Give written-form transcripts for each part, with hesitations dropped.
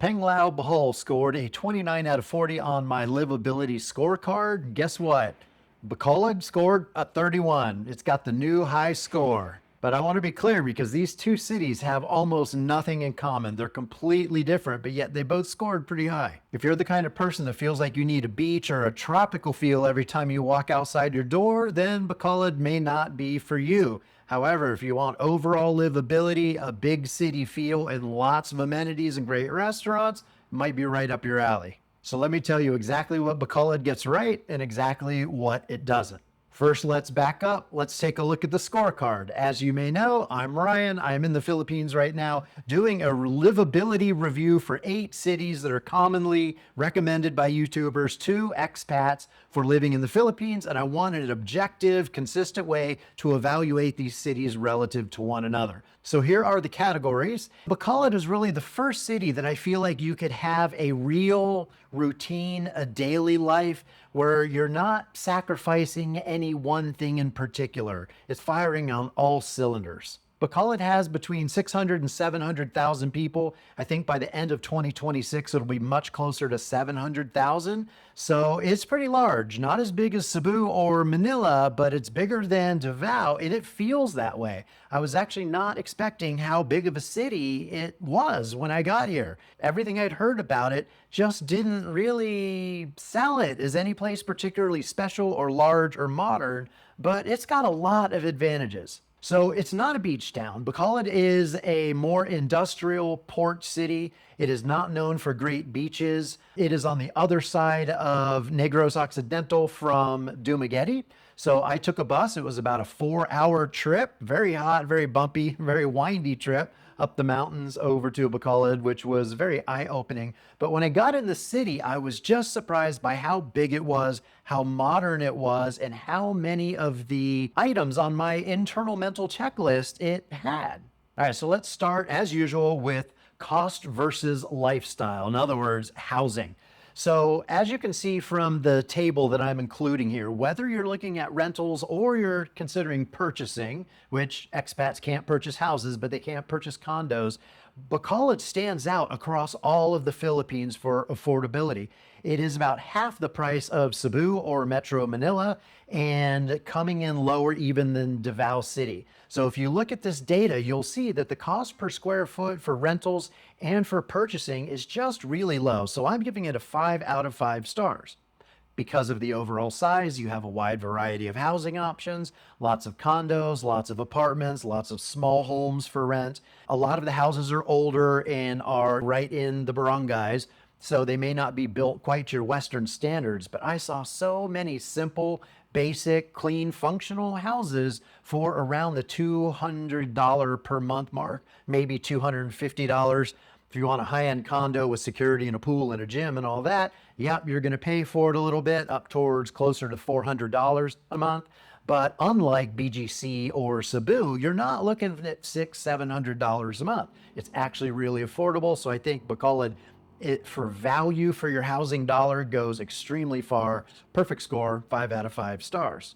Penglao Bahol scored a 29 out of 40 on my livability scorecard. Guess what? Bacolod scored a 31. It's got the new high score. But I want to be clear because these two cities have almost nothing in common. They're completely different, but yet they both scored pretty high. If you're the kind of person that feels like you need a beach or a tropical feel every time you walk outside your door, then Bacolod may not be for you. However, if you want overall livability, a big city feel, and lots of amenities and great restaurants, it might be right up your alley. So let me tell you exactly what Bacolod gets right and exactly what it doesn't. First, let's back up. Let's take a look at the scorecard. As you may know, I'm Ryan. I'm in the Philippines right now doing a livability review for 8 cities that are commonly recommended by YouTubers to expats for living in the Philippines. And I wanted an objective, consistent way to evaluate these cities relative to one another. So here are the categories. Bacolod is really the first city that I feel like you could have a real routine, a daily life where you're not sacrificing any one thing in particular. It's firing on all cylinders. Bacolod has between 600 and 700,000 people. I think by the end of 2026, it'll be much closer to 700,000. So it's pretty large, not as big as Cebu or Manila, but it's bigger than Davao, and it feels that way. I was actually not expecting how big of a city it was when I got here. Everything I'd heard about it just didn't really sell it as any place particularly special or large or modern, but it's got a lot of advantages. So it's not a beach town. Bacolod is a more industrial port city. It is not known for great beaches. It is on the other side of Negros Occidental from Dumaguete. So I took a bus. It was about a 4-hour trip, very hot, very bumpy, very windy trip up the mountains over to Bacolod, which was very eye-opening. But when I got in the city, I was just surprised by how big it was, how modern it was, and how many of the items on my internal mental checklist it had. All right, so let's start, as usual, with cost versus lifestyle. In other words, housing. So as you can see from the table that I'm including here, whether you're looking at rentals or you're considering purchasing, which expats can't purchase houses, but they can't purchase condos, Bacolod stands out across all of the Philippines for affordability. It is about half the price of Cebu or Metro Manila and coming in lower even than Davao City. So if you look at this data, you'll see that the cost per square foot for rentals and for purchasing is just really low. So I'm giving it a 5 out of 5 stars. Because of the overall size, you have a wide variety of housing options, lots of condos, lots of apartments, lots of small homes for rent. A lot of the houses are older and are right in the barangays, so they may not be built quite to your Western standards, but I saw so many simple, basic, clean, functional houses for around the $200 per month mark, maybe $250. If you want a high-end condo with security and a pool and a gym and all that, yep, you're going to pay for it a little bit, up towards closer to $400 a month. But unlike BGC or Cebu, you're not looking at $600-700 a month. It's actually really affordable. So I think Bacolod, for value for your housing dollar, goes extremely far. Perfect score, 5 out of 5 stars.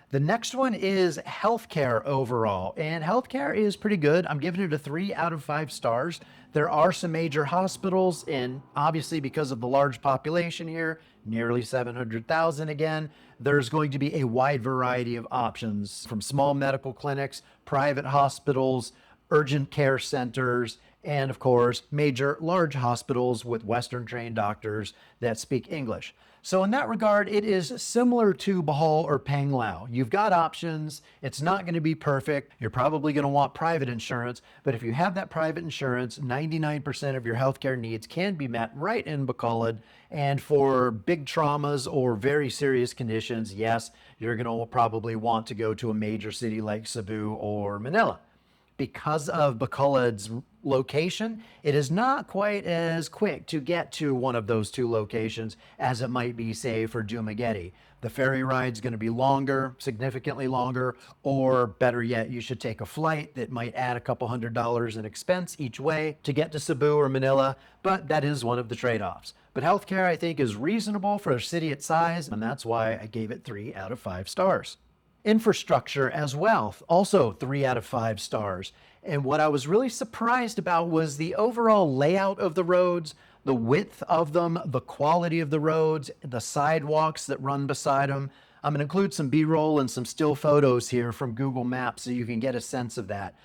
The next one is healthcare overall, and healthcare is pretty good. I'm giving it a 3 out of 5 stars. There are some major hospitals, and obviously because of the large population here, nearly 700,000 again, there's going to be a wide variety of options from small medical clinics, private hospitals, urgent care centers, and of course, major large hospitals with Western trained doctors that speak English. So in that regard, it is similar to Bohol or Panglao. You've got options. It's not going to be perfect. You're probably going to want private insurance, but if you have that private insurance, 99% of your healthcare needs can be met right in Bacolod. And for big traumas or very serious conditions, yes, you're going to probably want to go to a major city like Cebu or Manila. Because of Bacolod's location, it is not quite as quick to get to one of those 2 locations as it might be, say, for Dumaguete. The ferry ride's going to be longer, significantly longer, or better yet, you should take a flight that might add a couple $100 in expense each way to get to Cebu or Manila, but that is one of the trade-offs. But healthcare, I think, is reasonable for a city its size, and that's why I gave it 3 out of 5 stars. Infrastructure as well, also 3 out of 5 stars. And what I was really surprised about was the overall layout of the roads, the width of them, the quality of the roads, the sidewalks that run beside them. I'm going to include some B-roll and some still photos here from Google Maps so you can get a sense of that.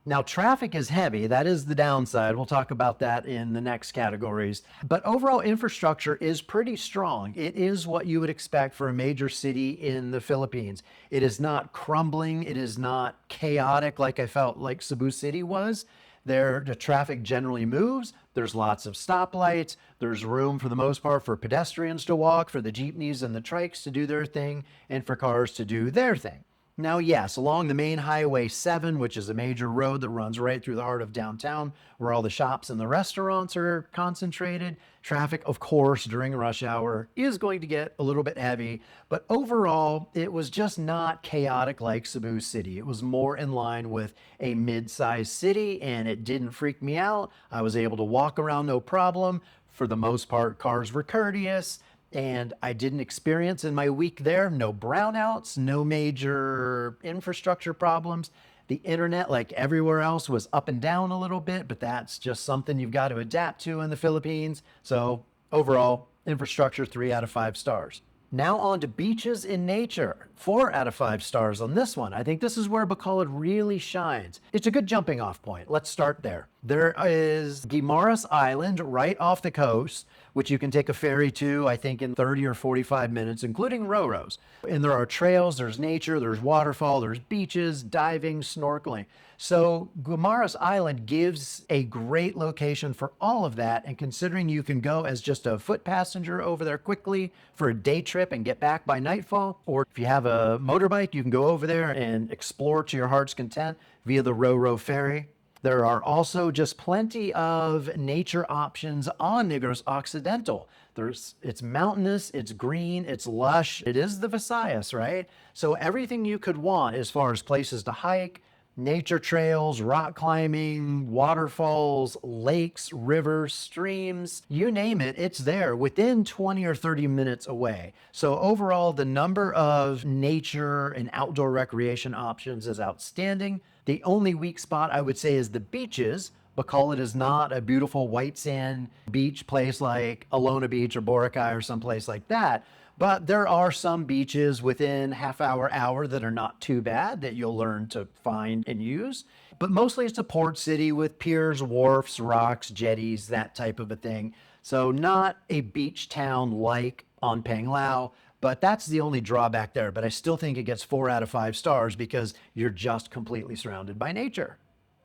Now, traffic is heavy. That is the downside. We'll talk about that in the next categories. But overall infrastructure is pretty strong. It is what you would expect for a major city in the Philippines. It is not crumbling. It is not chaotic like I felt like Cebu City was. There, the traffic generally moves. There's lots of stoplights. There's room for the most part for pedestrians to walk, for the jeepneys and the trikes to do their thing, and for cars to do their thing. Now, yes, along the main Highway 7, which is a major road that runs right through the heart of downtown, where all the shops and the restaurants are concentrated, traffic, of course, during rush hour is going to get a little bit heavy. But overall, it was just not chaotic like Cebu City. It was more in line with a mid-sized city, and it didn't freak me out. I was able to walk around no problem. For the most part, cars were courteous. And I didn't experience in my week there, no brownouts, no major infrastructure problems. The internet, like everywhere else, was up and down a little bit, but that's just something you've got to adapt to in the Philippines. So overall, infrastructure, 3 out of 5 stars. Now on to beaches in nature. 4 out of 5 stars on this one. I think this is where Bacolod really shines. It's a good jumping off point. Let's start there. There is Guimaras Island right off the coast, which you can take a ferry to, I think, in 30 or 45 minutes, including ro-ros. And there are trails, there's nature, there's waterfall, there's beaches, diving, snorkeling. So Guimaras Island gives a great location for all of that. And considering you can go as just a foot passenger over there quickly for a day trip and get back by nightfall, or if you have a motorbike, you can go over there and explore to your heart's content via the ro-ro ferry. There are also just plenty of nature options on Negros Occidental. It's mountainous, it's green, it's lush. It is the Visayas, right? So everything you could want as far as places to hike, nature trails, rock climbing, waterfalls, lakes, rivers, streams, you name it, it's there within 20 or 30 minutes away. So overall, the number of nature and outdoor recreation options is outstanding. The only weak spot I would say is the beaches. Bacolod is not a beautiful white sand beach place like Alona Beach or Boracay or someplace like that. But there are some beaches within half hour that are not too bad that you'll learn to find and use. But mostly it's a port city with piers, wharfs, rocks, jetties, that type of a thing. So not a beach town like on Panglao, but that's the only drawback there. But I still think it gets 4 out of 5 stars because you're just completely surrounded by nature.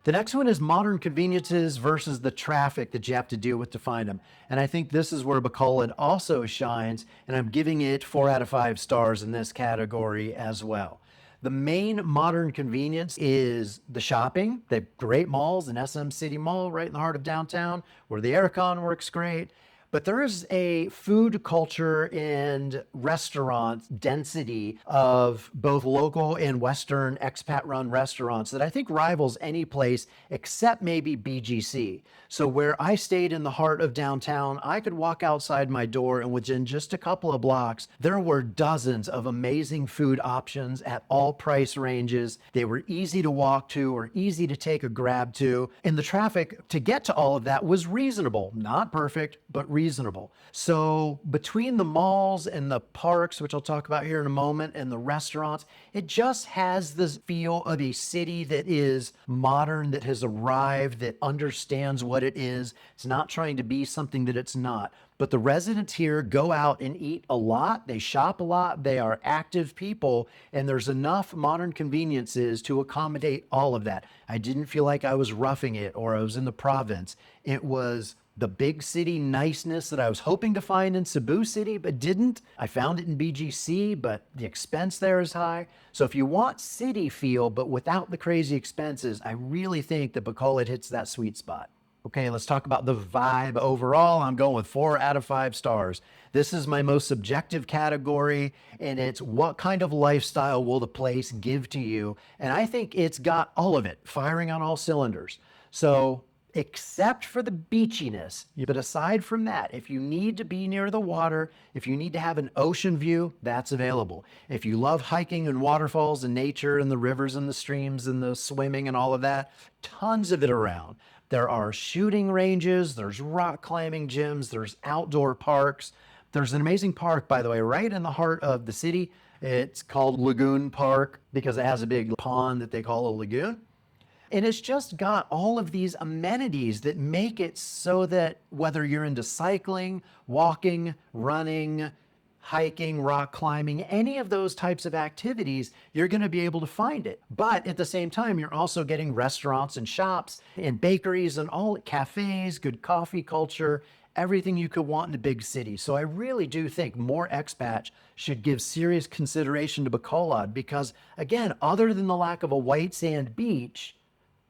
The next one is modern conveniences versus the traffic that you have to deal with to find them. And I think this is where Bacolod also shines, and I'm giving it 4 out of 5 stars in this category as well. The main modern convenience is the shopping. They have great malls, an SM City Mall right in the heart of downtown where the aircon works great. But there is a food culture and restaurant density of both local and Western expat-run restaurants that I think rivals any place except maybe BGC. So where I stayed in the heart of downtown, I could walk outside my door and within just a couple of blocks, there were dozens of amazing food options at all price ranges. They were easy to walk to or easy to take a grab to. And the traffic to get to all of that was reasonable. Not perfect, but reasonable. So between the malls and the parks, which I'll talk about here in a moment, and the restaurants, it just has this feel of a city that is modern, that has arrived, that understands what it is. It's not trying to be something that it's not. But the residents here go out and eat a lot. They shop a lot. They are active people. And there's enough modern conveniences to accommodate all of that. I didn't feel like I was roughing it or I was in the province. It was the big city niceness that I was hoping to find in Cebu City, but didn't. I found it in BGC, but the expense there is high. So if you want city feel, but without the crazy expenses, I really think that Bacolod hits that sweet spot. Okay, let's talk about the vibe overall. I'm going with 4 out of 5 stars. This is my most subjective category, and it's what kind of lifestyle will the place give to you? And I think it's got all of it, firing on all cylinders. So except for the beachiness. But aside from that, if you need to be near the water, if you need to have an ocean view, that's available. If you love hiking and waterfalls and nature and the rivers and the streams and the swimming and all of that, tons of it around. There are shooting ranges, there's rock climbing gyms, there's outdoor parks. There's an amazing park, by the way, right in the heart of the city. It's called Lagoon Park because it has a big pond that they call a lagoon. And it's just got all of these amenities that make it so that whether you're into cycling, walking, running, hiking, rock climbing, any of those types of activities, you're going to be able to find it. But at the same time, you're also getting restaurants and shops and bakeries and all cafes, good coffee culture, everything you could want in a big city. So I really do think more expats should give serious consideration to Bacolod because, again, other than the lack of a white sand beach,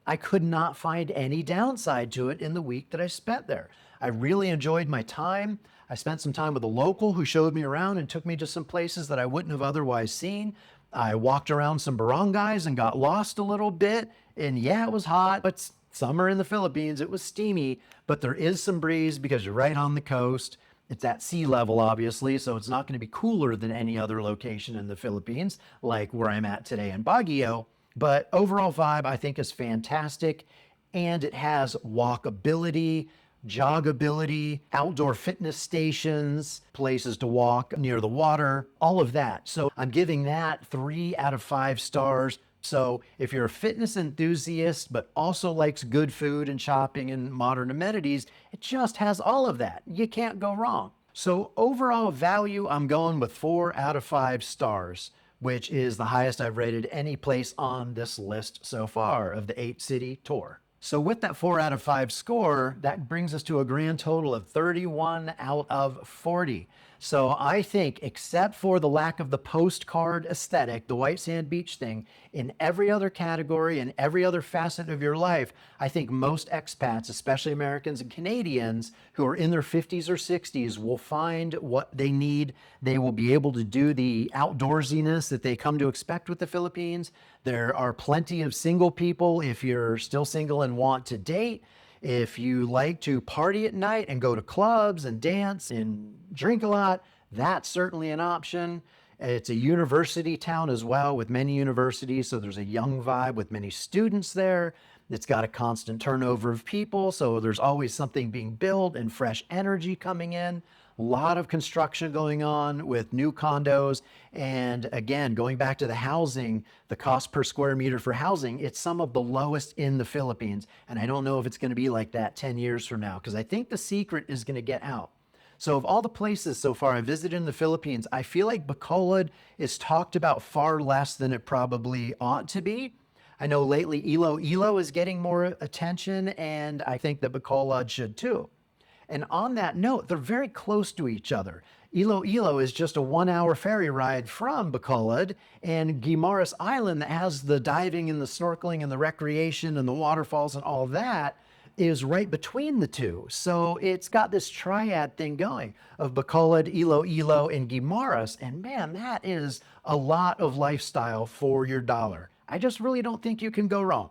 I could not find any downside to it in the week that I spent there. I really enjoyed my time. I spent some time with a local who showed me around and took me to some places that I wouldn't have otherwise seen. I walked around some barangays and got lost a little bit. And yeah, it was hot, but summer in the Philippines, it was steamy, but there is some breeze because you're right on the coast. It's at sea level, obviously, so it's not going to be cooler than any other location in the Philippines, like where I'm at today in Baguio. But overall vibe, I think, is fantastic. And it has walkability, joggability, outdoor fitness stations, places to walk near the water, all of that. So I'm giving that 3 out of 5 stars. So if you're a fitness enthusiast, but also likes good food and shopping and modern amenities, it just has all of that. You can't go wrong. So overall value, I'm going with 4 out of 5 stars, which is the highest I've rated any place on this list so far of the 8-city tour. So with that 4 out of 5 score, that brings us to a grand total of 31 out of 40. So I think, except for the lack of the postcard aesthetic, the white sand beach thing, in every other category and every other facet of your life, I think most expats, especially Americans and Canadians who are in their 50s or 60s, will find what they need. They will be able to do the outdoorsiness that they come to expect with the Philippines. There are plenty of single people if you're still single and want to date. If you like to party at night and go to clubs and dance and drink a lot, that's certainly an option. It's a university town as well with many universities, so there's a young vibe with many students there. It's got a constant turnover of people, so there's always something being built and fresh energy coming in. A lot of construction going on with new condos. And again, going back to the housing, the cost per square meter for housing, it's some of the lowest in the Philippines. And I don't know if it's going to be like that 10 years from now, because I think the secret is going to get out. So of all the places so far I visited in the Philippines, I feel like Bacolod is talked about far less than it probably ought to be. I know lately Iloilo is getting more attention, and I think that Bacolod should too. And on that note, they're very close to each other. Iloilo is just a 1-hour ferry ride from Bacolod, and Guimaras Island, that has the diving and the snorkeling and the recreation and the waterfalls and all that, is right between the two. So it's got this triad thing going of Bacolod, Iloilo, and Guimaras. And man, that is a lot of lifestyle for your dollar. I just really don't think you can go wrong.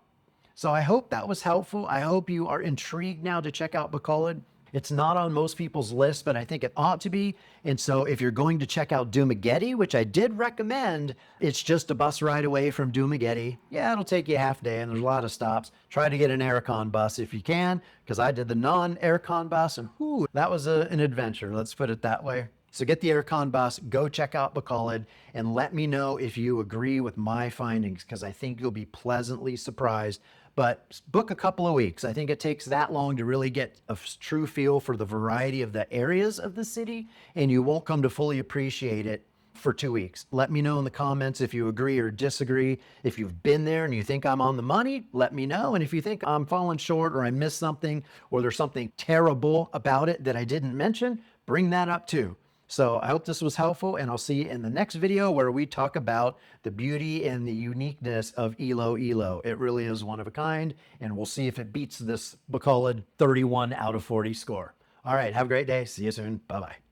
So I hope that was helpful. I hope you are intrigued now to check out Bacolod. It's not on most people's list, but I think it ought to be. And so if you're going to check out Dumaguete, which I did recommend, it's just a bus ride away from Dumaguete. Yeah, it'll take you a half day and there's a lot of stops. Try to get an aircon bus if you can, because I did the non-aircon bus and whew, that was an adventure. Let's put it that way. So get the aircon bus, go check out Bacolod, and let me know if you agree with my findings, because I think you'll be pleasantly surprised. But book a couple of weeks. I think it takes that long to really get a true feel for the variety of the areas of the city, and you won't come to fully appreciate it for 2 weeks. Let me know in the comments if you agree or disagree. If you've been there and you think I'm on the money, let me know. And if you think I'm falling short or I missed something or there's something terrible about it that I didn't mention, bring that up too. So I hope this was helpful, and I'll see you in the next video where we talk about the beauty and the uniqueness of Iloilo. It really is one of a kind, and we'll see if it beats this Bacolod 31 out of 40 score. All right, have a great day. See you soon. Bye-bye.